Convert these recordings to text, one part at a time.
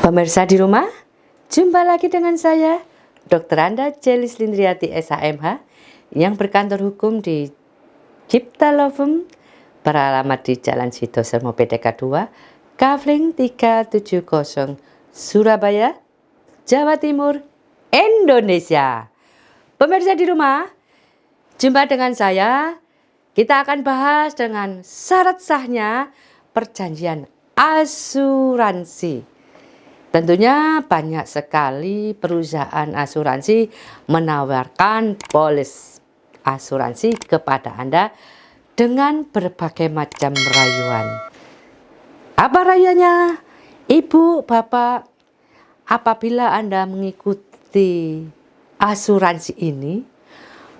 Pemirsa di rumah, jumpa lagi dengan saya, Dr. Anda Celis Lindriati SHMH, yang berkantor hukum di Cipta Lovum, beralamat di Jalan Sitosomo PTK 2, Kavling 370, Surabaya, Jawa Timur, Indonesia. Pemirsa di rumah, jumpa dengan saya. Kita akan bahas dengan syarat sahnya perjanjian asuransi. Tentunya banyak sekali perusahaan asuransi menawarkan polis asuransi kepada Anda dengan berbagai macam rayuan. Apa rayuannya? Ibu, Bapak, apabila Anda mengikuti asuransi ini,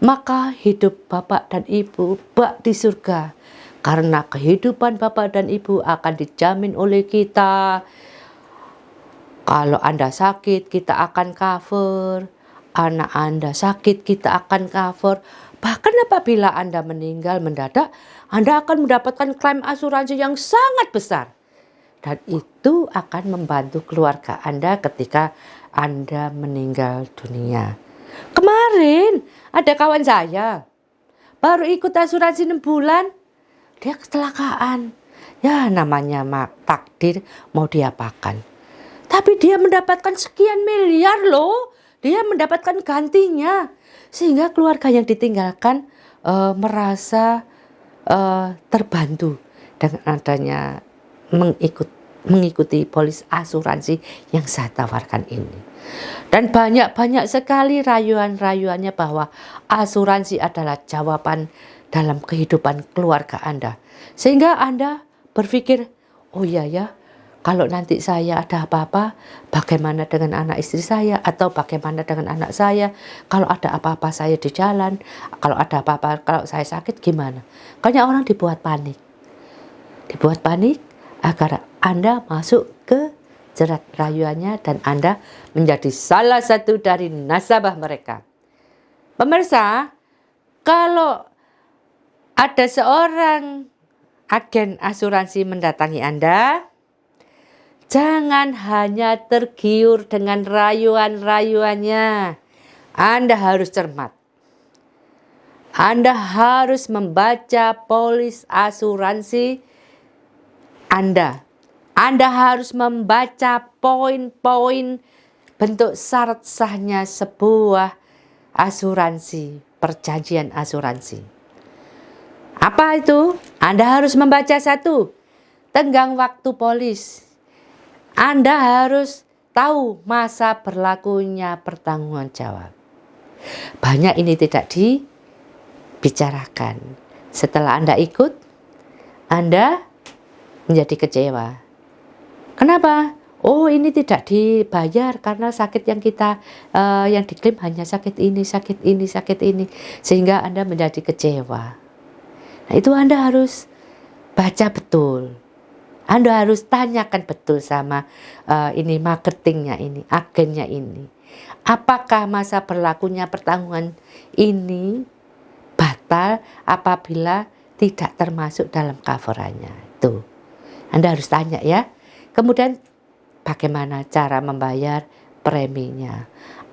maka hidup Bapak dan Ibu bak di surga. Karena kehidupan Bapak dan Ibu akan dijamin oleh kita. Kalau Anda sakit, kita akan cover. Anak Anda sakit, kita akan cover. Bahkan apabila Anda meninggal mendadak, Anda akan mendapatkan klaim asuransi yang sangat besar. Dan itu akan membantu keluarga Anda ketika Anda meninggal dunia. Kemarin ada kawan saya, baru ikut asuransi 6 bulan, dia kecelakaan. Ya namanya takdir, mau diapakan. Tapi dia mendapatkan sekian miliar loh. Dia mendapatkan gantinya. Sehingga keluarga yang ditinggalkan merasa terbantu dengan adanya mengikuti polis asuransi yang saya tawarkan ini. Dan banyak sekali rayuan-rayuannya bahwa asuransi adalah jawaban dalam kehidupan keluarga Anda. Sehingga Anda berpikir, oh iya ya, kalau nanti saya ada apa-apa, bagaimana dengan anak istri saya, atau bagaimana dengan anak saya, kalau ada apa-apa saya di jalan, kalau ada apa-apa, kalau saya sakit gimana? Banyak orang dibuat panik agar Anda masuk ke jerat rayuannya dan Anda menjadi salah satu dari nasabah mereka. Pemirsa, kalau ada seorang agen asuransi mendatangi Anda, jangan hanya tergiur dengan rayuan-rayuannya. Anda harus cermat. Anda harus membaca polis asuransi Anda. Anda harus membaca poin-poin bentuk syarat sahnya sebuah asuransi, perjanjian asuransi. Apa itu? Anda harus membaca satu, tenggang waktu polis. Anda harus tahu masa berlakunya pertanggungan jawab. Banyak ini tidak dibicarakan. Setelah Anda ikut, Anda menjadi kecewa. Kenapa? Oh, ini tidak dibayar karena sakit yang kita yang diklaim hanya sakit ini, sehingga Anda menjadi kecewa. Nah, itu Anda harus baca betul. Anda harus tanyakan betul sama ini marketingnya ini, agennya ini. Apakah masa berlakunya pertanggungan ini batal apabila tidak termasuk dalam coverannya? Itu Anda harus tanya ya. Kemudian bagaimana cara membayar preminya?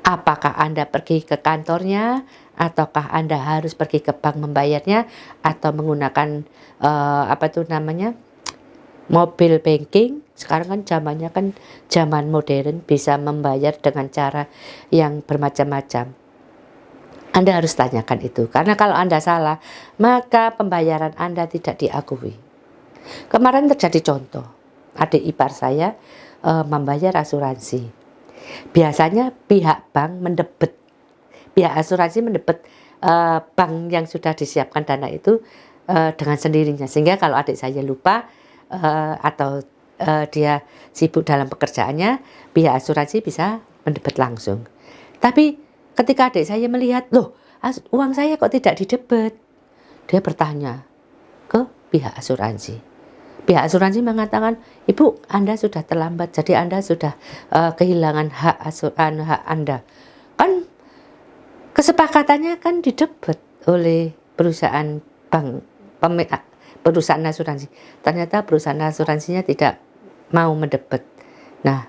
Apakah Anda pergi ke kantornya, ataukah Anda harus pergi ke bank membayarnya, atau menggunakan mobil banking? Sekarang kan zamannya kan zaman modern, bisa membayar dengan cara yang bermacam-macam. Anda harus tanyakan itu, karena kalau Anda salah, maka pembayaran Anda tidak diakui. Kemarin terjadi contoh, adik ipar saya membayar asuransi. Biasanya pihak bank pihak asuransi mendebet bank yang sudah disiapkan dana itu dengan sendirinya, sehingga kalau adik saya lupa atau dia sibuk dalam pekerjaannya, pihak asuransi bisa mendebet langsung. Tapi ketika adik saya melihat, loh, uang saya kok tidak didebet, dia bertanya ke pihak asuransi. Pihak asuransi mengatakan, Ibu, Anda sudah terlambat, jadi Anda sudah kehilangan hak Anda. Kan kesepakatannya kan didebet oleh perusahaan bank, asuransi. Ternyata perusahaan asuransinya tidak mau mendebet. Nah,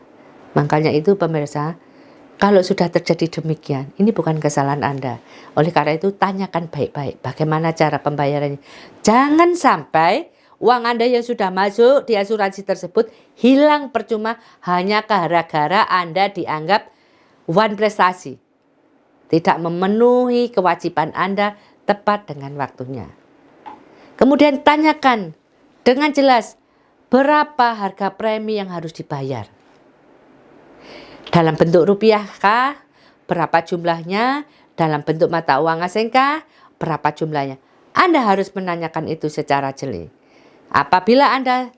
Makanya itu pemirsa, kalau sudah terjadi demikian, ini bukan kesalahan Anda. Oleh karena itu tanyakan baik-baik bagaimana cara pembayarannya. Jangan sampai uang Anda yang sudah masuk di asuransi tersebut hilang percuma hanya gara-gara Anda dianggap one prestasi. Tidak memenuhi kewajiban Anda tepat dengan waktunya. Kemudian tanyakan dengan jelas berapa harga premi yang harus dibayar. Dalam bentuk rupiah kah? Berapa jumlahnya? Dalam bentuk mata uang asing kah? Berapa jumlahnya? Anda harus menanyakan itu secara jeli. Apabila Anda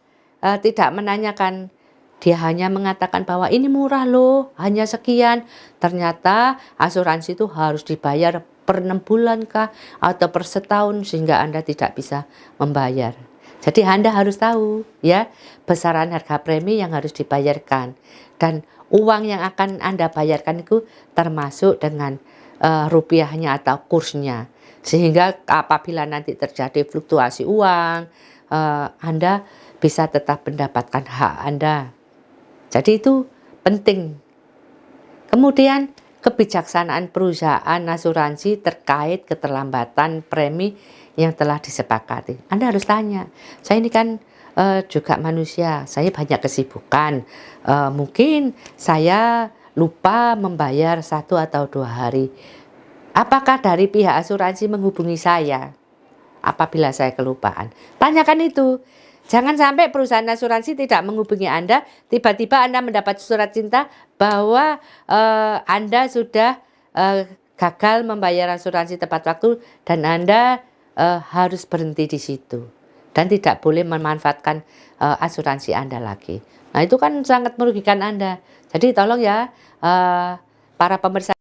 tidak menanyakan, dia hanya mengatakan bahwa ini murah loh, hanya sekian. Ternyata asuransi itu harus dibayar per 6 bulan kah? Atau per setahun sehingga Anda tidak bisa membayar. Jadi Anda harus tahu ya besaran harga premi yang harus dibayarkan. Dan uang yang akan Anda bayarkan itu termasuk dengan rupiahnya atau kursnya. Sehingga apabila nanti terjadi fluktuasi uang, Anda bisa tetap mendapatkan hak Anda. Jadi itu penting. Kemudian kebijaksanaan perusahaan asuransi terkait keterlambatan premi yang telah disepakati. Anda harus tanya, saya ini kan juga manusia, saya banyak kesibukan, mungkin saya lupa membayar 1 atau 2 hari. Apakah dari pihak asuransi menghubungi saya apabila saya kelupaan? Tanyakan itu. Jangan sampai perusahaan asuransi tidak menghubungi Anda, tiba-tiba Anda mendapat surat cinta bahwa Anda sudah gagal membayar asuransi tepat waktu dan Anda harus berhenti di situ dan tidak boleh memanfaatkan asuransi Anda lagi. Nah itu kan sangat merugikan Anda. Jadi tolong ya para pemirsa.